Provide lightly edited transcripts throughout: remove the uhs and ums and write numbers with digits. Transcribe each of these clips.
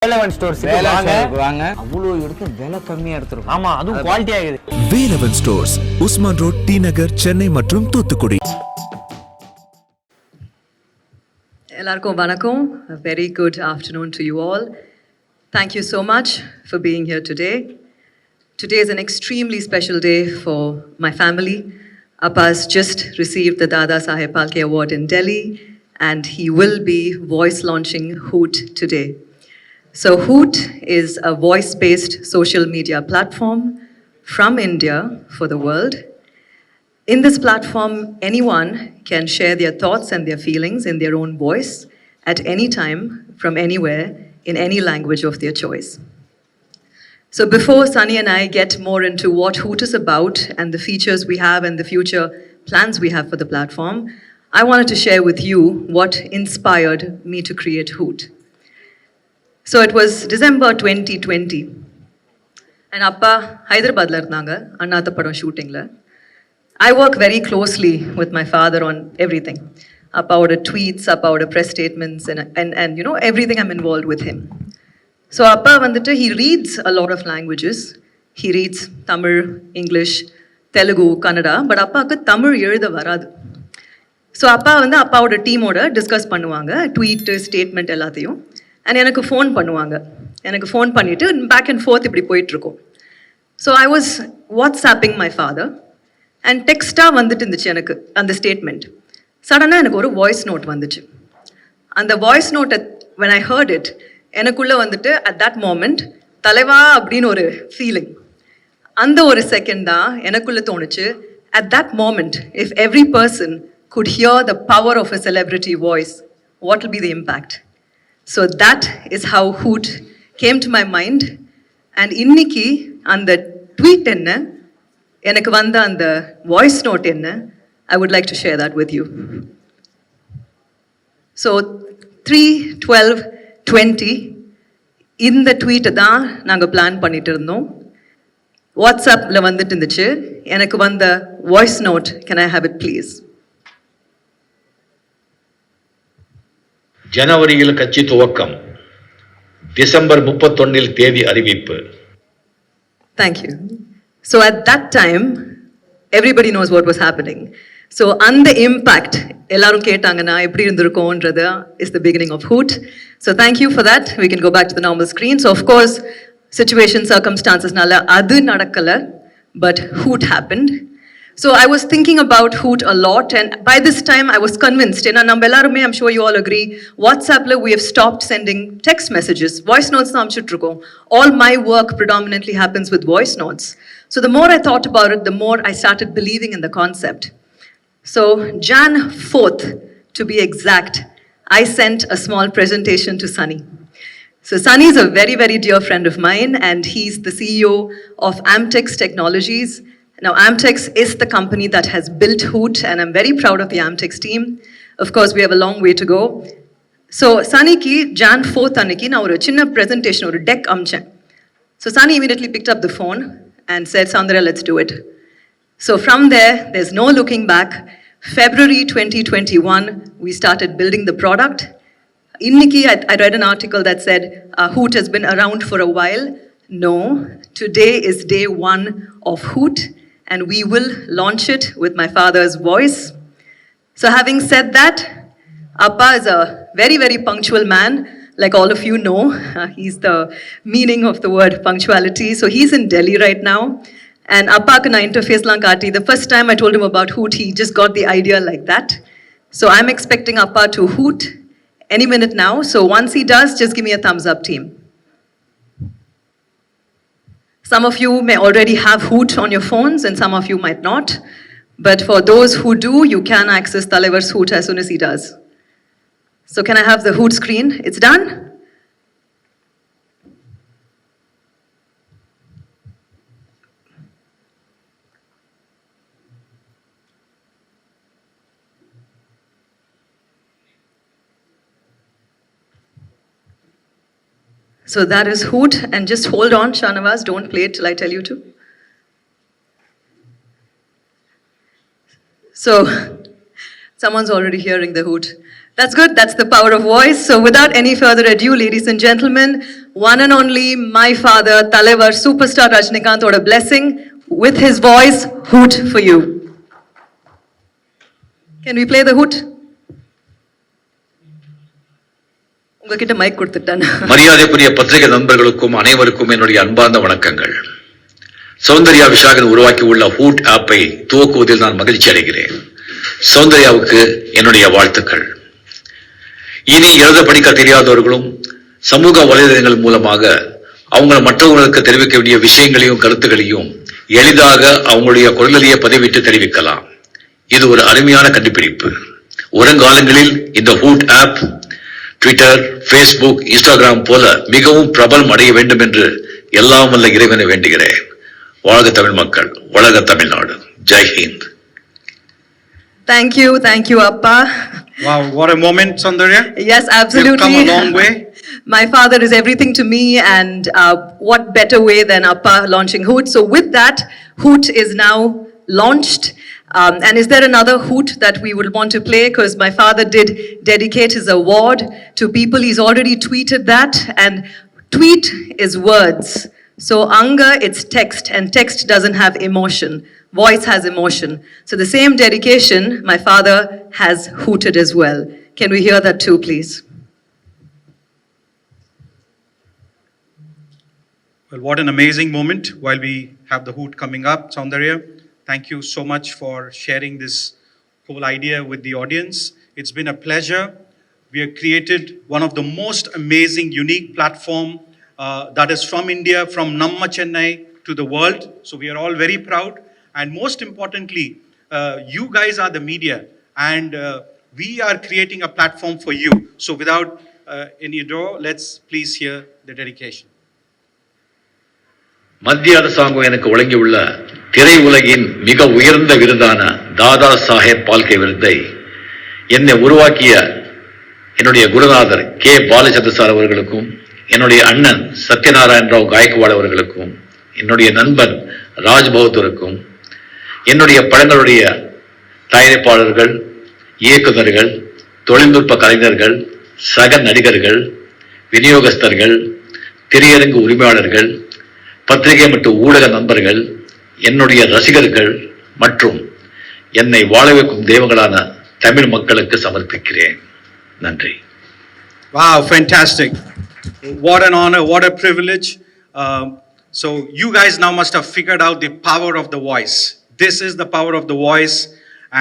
Velavan stores வாங்க அவ்வளோ எடுத்து விலை கம்மியா எடுத்துரும். ஆமா அதுவும் குவாலிட்டி ஆகுது. Velavan stores Usman road T Nagar Chennai மற்றும் தூத்துக்குடி. எல்லாருக்கும் வணக்கம். A very good afternoon to you all. Thank you so much for being here today. Today is an extremely special day for my family. Appa's just received the Dada Saheb Phalke Award in Delhi and he will be voice launching Hoot today. So Hoot is a voice-based social media platform from India for the world. In this platform, anyone can share their thoughts and their feelings in their own voice at any time, from anywhere, in any language of their choice. So before Sunny and I get more into what Hoot is about and the features we have and the future plans we have for the platform, I wanted to share with you what inspired me to create Hoot. So it was December 2020 and Appa Hyderabad la irundanga Annatha padam shooting la. I work very closely with my father on everything. Appa oda tweets, Appa oda press statements and you know everything I'm involved with him. So Appa vandittu he reads a lot of languages. He reads Tamil, English, Telugu, Kannada, but Appa ku Tamil எழுத வராது. So Appa வந்து அப்பாவோட டீமோட discuss பண்ணுவாங்க tweet statement எல்லாத்தையும் and எனக்கு phone பண்ணுவாங்க. எனக்கு ஃபோன் பண்ணிவிட்டு பேக் அண்ட் ஃபோர்த் இப்படி போயிட்டுருக்கோம். So I was WhatsApping my father and டெக்ஸ்ட்டாக வந்துட்டு இருந்துச்சு எனக்கு அந்த ஸ்டேட்மெண்ட். சடனாக எனக்கு ஒரு வாய்ஸ் நோட் வந்துச்சு. அந்த வாய்ஸ் நோட்டை when I heard it எனக்குள்ளே வந்துட்டு அட் தட் மோமெண்ட் தலைவா அப்படின்னு ஒரு ஃபீலிங். அந்த ஒரு செகண்ட் தான் எனக்குள்ளே தோணுச்சு at that moment if every person could hear the power of a celebrity voice, what will be the impact? So that is how Hoot came to my mind. And inniki and the tweet enna enakku vanda and the voice note enna, I would like to share that with you. So 3/12/20 in the tweet da naanga plan பண்ணிட்டு இருந்தோம். வாட்ஸ்அப்ல வந்துட்டு இருந்துச்சு. எனக்கு வந்த voice note, can I have it please? ஜனவரியில் கட்சி துவக்கம், டிசம்பர் 31 தேதி அறிவிப்பு. Thank you. So at that time, everybody knows what was happening. So and the impact, எல்லாரும் கேட்டாங்க நான் எப்படி இருந்திருக்கோன்றது is the beginning of Hoot. So thank you for that. We can go back to the normal screen. So of course, situation, circumstances nalla adu nadakala, but Hoot happened. So I was thinking about Hoot a lot and by this time I was convinced, and நம்ம எல்லாருமே I'm sure you all agree, WhatsAppல we have stopped sending text messages. Voice notes தான் அனுப்பிச்சிட்டு இருக்கோம். All my work predominantly happens with voice notes. So the more I thought about it, the more I started believing in the concept. So Jan 4th, to be exact, I sent a small presentation to Sunny. So Sunny is a very, very dear friend of mine and he's the CEO of Amtex Technologies. Now, Amtex is the company that has built Hoot, and I'm very proud of the Amtex team. Of course, we have a long way to go. So, Sunny ki Jan 4th anniki na oru chinna presentation, oru deck amchen. So, Sunny immediately picked up the phone and said, Sandhya, let's do it. So, from there, there's no looking back. February 2021, we started building the product. Inniki, I read an article that said, Hoot has been around for a while. No, today is day 1 of Hoot. And we will launch it with my father's voice. So having said that, Appa is a very, very punctual man, like all of you know. He's the meaning of the word punctuality. So he's in Delhi right now. And Appa ka na interface lang kaati. The first time I told him about Hoot, he just got the idea like that. So I'm expecting Appa to Hoot any minute now. So once he does, just give me a thumbs up, team. Some of you may already have Hoot on your phones and some of you might not. But for those who do, you can access Talevar's Hoot as soon as he does. So can I have the Hoot screen? It's done? So that is Hoot, and just hold on, Shanavaz, don't play it till I tell you to. So, someone's already hearing the Hoot. That's good. That's the power of voice. So without any further ado, ladies and gentlemen, one and only my father, Talevar superstar Rajinikanth, or a blessing with his voice, hoot for you. Can we play the hoot? உங்ககிட்ட mic கொடுத்துட்டேன். மரியாதைக்குரிய பத்திரிகை நண்பர்களுக்கும் அனைவருக்கும் என்னுடைய அன்பார்ந்த வணக்கங்கள். சௌந்தர்யா விஷாகன் உருவாக்கியுள்ள ஹூட் ஆப்பை துவக்குவதில் நான் மகிழ்ச்சி அடைகிறேன். சௌந்தர்யாவுக்கு என்னுடைய வாழ்த்துக்கள். இனி எழுத படிக்க தெரியாதவர்களும் சமூக வலைதளங்கள் மூலமாக அவங்க மற்றவர்களுக்கு தெரிவிக்க வேண்டிய விஷயங்களையும் கருத்துக்களையும் எளிதாக அவங்களுடைய குரலிலேயே பதிவிட்டு தெரிவிக்கலாம். இது ஒரு அருமையான கண்டுபிடிப்பு. வருங்காலங்களில் இந்த Hoot app Twitter, Facebook, Instagram போல மிகவும் பிரபலம் அடைய வேண்டும் என்று எல்லாம் வல்ல இறைவனை வேண்டுகிறேன். வாழ்க தமிழ் மக்கள், வளர்க Tamil Nadu. Jai Hind. Thank you, Appa. Wow, what a moment, Soundarya. Yes, absolutely. You've come a long way. My father is everything to me, and what better way than Appa launching Hoot? So with that, Hoot is now launched. And is there another Hoot that we would want to play? Because my father did dedicate his award to people. He's already tweeted that, and tweet is words. So Anga, it's text, and text doesn't have emotion. Voice has emotion. So the same dedication, my father has hooted as well. Can we hear that too, please? Well, what an amazing moment while we have the Hoot coming up. Soundarya, thank you so much for sharing this whole idea with the audience. It's been a pleasure. We have created one of the most amazing, unique platform that is from India, from Namma Chennai to the world. So we are all very proud. And most importantly, you guys are the media, and we are creating a platform for you. So without any ado, let's please hear the dedication. மத்திய அரசாங்கம் எனக்கு வழங்கியுள்ள திரையுலகின் மிக உயர்ந்த விருதான தாதா சாஹேப் பால்கே விருதை என்னை உருவாக்கிய என்னுடைய குருநாதர் கே பாலச்சந்திர சார் அவர்களுக்கும், என்னுடைய அண்ணன் சத்யநாராயண ராவ் காயக்வாட் அவர்களுக்கும், என்னுடைய நண்பன் ராஜ் பகதூருக்கும், என்னுடைய படங்களுடைய தயாரிப்பாளர்கள், இயக்குநர்கள், தொழில்நுட்ப கலைஞர்கள், சக நடிகர்கள், விநியோகஸ்தர்கள், திரையரங்கு உரிமையாளர்கள், பத்திரிகை மற்றும் ஊடக நண்பர்கள், என்னுடைய ரசிகர்கள் மற்றும் என்னை வாழ வைக்கும் தெய்வங்களான தமிழ் மக்களுக்கு சமர்ப்பிக்கிறேன். நன்றி. Wow, fantastic. What an honor, what a privilege. So you guys now must have figured out the power of the voice. This is the power of the voice,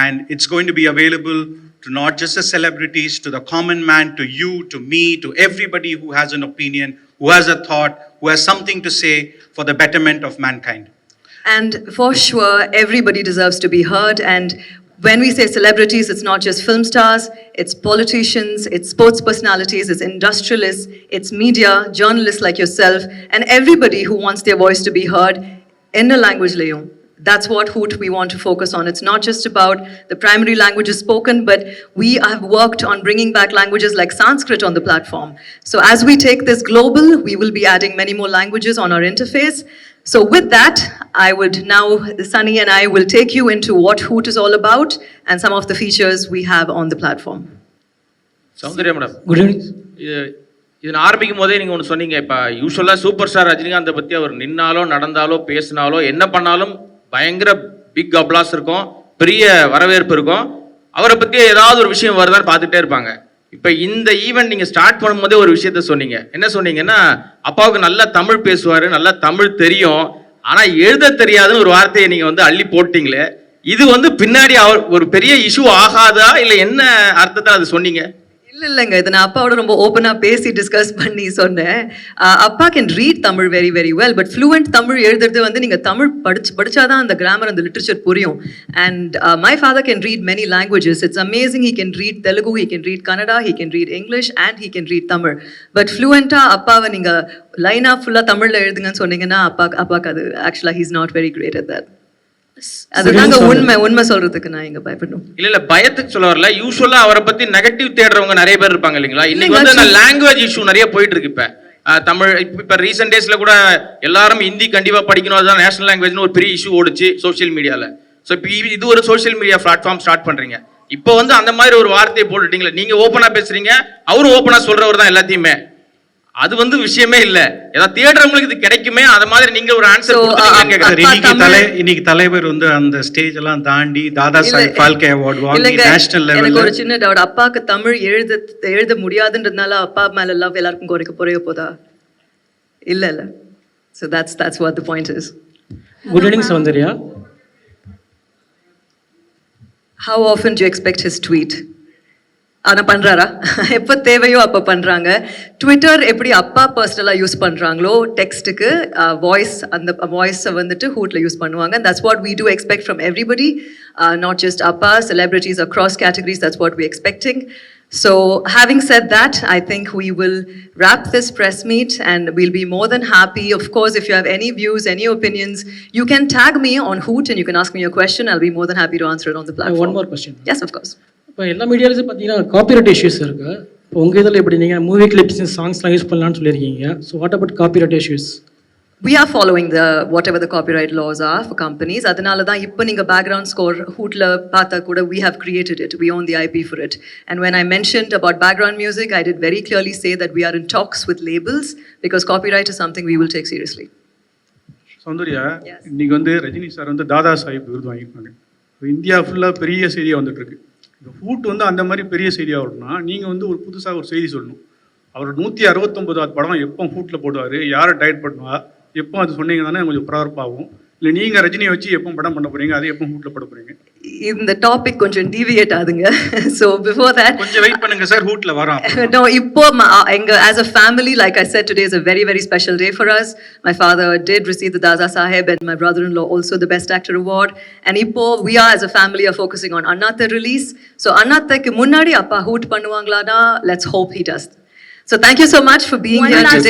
and it's going to be available to not just the celebrities, to the common man, to you, to me, to everybody who has an opinion, who has a thought, who has something to say for the betterment of mankind. And for sure, everybody deserves to be heard. And when we say celebrities, it's not just film stars, it's politicians, it's sports personalities, it's industrialists, it's media, journalists like yourself, and everybody who wants their voice to be heard in a language layum. That's what Hoot we want to focus on. It's not just about the primary languages spoken, but we have worked on bringing back languages like Sanskrit on the platform. So as we take this global, we will be adding many more languages on our interface. So with that, I would now, Sunny and I will take you into what Hoot is all about and some of the features we have on the platform. Soundarya madam, good evening. இது ஆரம்பிக்கும் போதே நீங்கள் ஒன்று சொன்னீங்க. இப்போ யூஸ்வலாக super star ரஜினிகாந்தை பற்றி அவர் நின்னாலோ நடந்தாலோ பேசினாலோ என்ன பண்ணாலும் பயங்கர பிக் அப்ளாஸ் இருக்கும், பெரிய வரவேற்பு இருக்கும். அவரை பற்றி ஏதாவது ஒரு விஷயம் வருதான்னு பார்த்துட்டே இருப்பாங்க. இப்போ இந்த ஈவெண்ட் நீங்கள் ஸ்டார்ட் பண்ணும்போதே ஒரு விஷயத்த சொன்னீங்க. என்ன சொன்னீங்கன்னா, அப்பாவுக்கு நல்லா தமிழ் பேசுவார், நல்லா தமிழ் தெரியும், ஆனால் எழுத தெரியாதுன்னு ஒரு வார்த்தையை நீங்கள் வந்து அள்ளி போட்டிங்களே. இது வந்து பின்னாடி அவர் ஒரு பெரிய இஷ்யூ ஆகாதா, இல்லை என்ன அர்த்தத்தில் அது சொன்னீங்க? இல்லைங்க, இது நான் அப்பாவோட ரொம்ப ஓப்பனாக பேசி டிஸ்கஸ் பண்ணி சொன்னேன். அப்பா can read Tamil very very well, but fluent Tamil எழுதுறது வந்து நீங்கள் தமிழ் படிச்சாதான் அந்த கிராமர் அந்த லிட்ரேச்சர் புரியும். And my father can read many languages. It's amazing. He can read Telugu, he can read Kannada, he can read English, and he can read Tamil. But ஃப்ளூவெண்ட்டாக அப்பாவை நீங்கள் லைனாக ஃபுல்லாக தமிழில் எழுதுங்கன்னு சொன்னீங்கன்னா அப்பாவுக்கு அது ஆக்சுவலாக he's not very great at that. அதுதாங்க உண்மை சொல்றதுக்கு நான் இங்க பயப்படணும். இல்ல பயத்துக்கு சொல்ல வரல. யூசுவலா அவரை பத்தி நெகட்டிவ் தேடுறவங்க நிறைய பேர் இருப்பாங்க இல்லைங்களா? இன்னைக்கு வந்து அந்த லாங்குவேஜ் இஷ்யூ நிறைய போயிட்டு இருக்கு. இப்ப தமிழ் இப்ப ரீசெண்ட் டேஸ்ல கூட எல்லாரும் ஹிந்தி கண்டிப்பா படிக்கணும், அதுதான் நேஷனல் லாங்குவேஜ்னு ஒரு பெரிய இஷ்யூ ஓடுச்சு சோஷியல் மீடியால. ஸோ இப்போ இது ஒரு சோஷியல் மீடியா பிளாட்ஃபார்ம் ஸ்டார்ட் பண்றீங்க. இப்போ வந்து அந்த மாதிரி ஒரு வார்த்தையை போட்டுட்டீங்களே, நீங்க ஓப்பனா பேசுறீங்க, அவரும் ஓப்பனா சொல்றவர் தான் எல்லாத்தையுமே. அது வந்து விஷயமே இல்ல. ஏதாவது தேடுறவங்களுக்கு இது கிடைக்குமே, அத மாதிரி நீங்க ஒரு ஆன்சர் கொடுத்தீங்கன்னு கேக்குறேன். இன்னைக்கு தலைவர் வந்து அந்த ஸ்டேஜ் எல்லாம் தாண்டி தாதா சாஹேப் ஃபால்கே அவார்ட் வாங்கி நேஷனல் லெவல்ல. எனக்கு ஒரு சின்ன டவுட், அப்பாக்கு தமிழ் எழுத முடியாதுன்றதுனால அப்பா மேல லவ் எல்லாருக்கும் குறைய போதா? இல்ல. So that's what the point is. Good evening, Soundarya. How often do you expect his tweet? ஆனா பண்றாரா? எப்போ தேவையோ அப்போ பண்றாங்க. ட்விட்டர் எப்படி அப்பா பர்சனலாக யூஸ் பண்றாங்களோ டெக்ஸ்ட்டுக்கு வாய்ஸ், அந்த வாய்ஸை வந்துட்டு ஹூட்ல யூஸ் பண்ணுவாங்க. That's what we do expect from everybody, not just appa, celebrities across categories. That's what we're expecting. So having said that, I think we will wrap this press meet and we'll be more than happy. Of course, if you have any views, any opinions, you can tag me on Hoot and you can ask me your question. I'll be more than happy to answer it on the platform. One more question. Yes, of course. இப்போ எல்லா மீடியாலையும் பார்த்தீங்கன்னா copyright issues இருக்கு. இப்போ உங்கள் இதில் எப்படி நீங்கள் movie clips சாங்ஸ்லாம் யூஸ் பண்ணலாம்னு சொல்லியிருக்கீங்க. So what about copyright issues? We are following whatever the copyright laws are for companies. அதனால தான் இப்போ நீங்கள் background score Hootல பார்த்தா கூட we have created it. We own the IP for it. And when I mentioned about background music, I did very clearly say that we are in talks with labels because copyright is something we will take seriously. Soundarya, இன்னைக்கு வந்து Rajini sir வந்து தாதா சாஹிப் விருது வாங்கியிருக்காங்க. India ஃபுல்லாக பெரிய செய்தியாக வந்துட்டு இருக்கு. இந்த ஹூட் வந்து அந்த மாதிரி பெரிய செய்தியாக வரணும்னா நீங்கள் வந்து ஒரு புதுசாக ஒரு செய்தி சொல்லணும். அவர் 169வது படம் எப்போ ஹூட்டில் போடுவார், யாரை டைரக்ட் பண்ணுவா, எப்போ அது சொன்னீங்க தானே கொஞ்சம் பரபரப்பாகும். இல்லை நீங்கள் ரஜினியை வச்சு எப்போ படம் பண்ண போகிறீங்க, அது எப்போ ஹூட்டில் போட போகிறீங்க? இந்த டாபிக் கொஞ்சம் டிவியேட் ஆகுதுங்க. ஸோ பிஃபோர் தட் கொஞ்சம் வெயிட் பண்ணுங்க சார், ஹூட்ல வரோம். No, இப்போ as a family, like I said, today is a very, very special day for us. My father did receive the Dada Saheb and my brother-in-law also the Best Actor Award. And இப்போ we are as a family are focusing on Annatha release. So Annathaக்கு முன்னாடி அப்பா hood பண்ணுவாங்களானா let's hope he does. So thank you so much for being here today.